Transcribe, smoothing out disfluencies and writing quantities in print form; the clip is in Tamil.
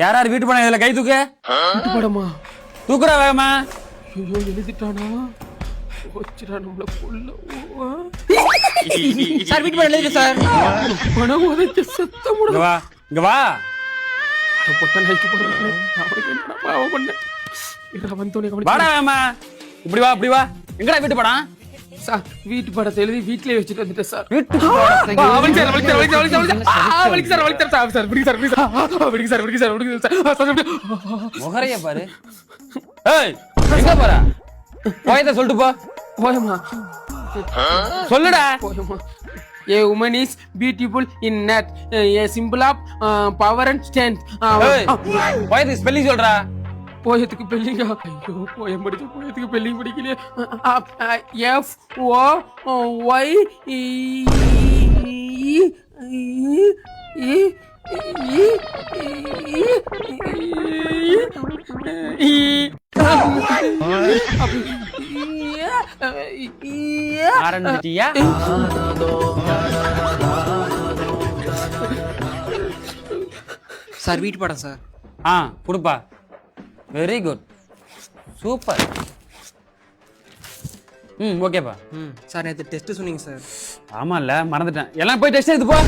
யார் யார் வீட்டு படம் இதுல கை தூக்கு. வீட்டு படமா? தூக்குறா வேகமா. ஐயோ எழுதிட்டானா? வச்சிரா நம்மள கொல்ல. சார் வீட்டு படம் எழுதிட்டு சார். பணம் உதைச்சு செத்த முட. இங்க வா இங்க வா. பொட்ட நைக்கு போடுறானே. அவனுக்கு என்ன பாவம் பண்ண? இறா வந்தோனே வாடா வேகமா. இப்படி வா இப்படி வா. எங்கடா வீட்டு படம்? சார் வீட்டு படத்தை எழுதி வீட்லயே வச்சுட்டு வந்துட்டேன் சார். வீட்டு முகரைய பாரு. ஏய் எங்க போற? போயத சொல்லிட்டு போ. போயமா சொல்லுடா. போயமா. A woman is beautiful in that a symbol of power and strength. ஏய் போயத ஸ்பெல்லிங் சொல்றா. போயத்துக்கு பெல்லிங்க. ஐயோ போயம் படிச்ச போயத்துக்கு பெல்லிங் படிக்கலையே. F O Y E ஆரம்பிச்சிட்டியா? சார் வீட்டு படம் சார். குடுப்பா. Very good super. ஓகேப்பா. சார் நேற்று டெஸ்ட் சொன்னீங்க சார். ஆமால மறந்துட்டேன். எல்லாம் போய் டெஸ்ட் எடுத்து போ.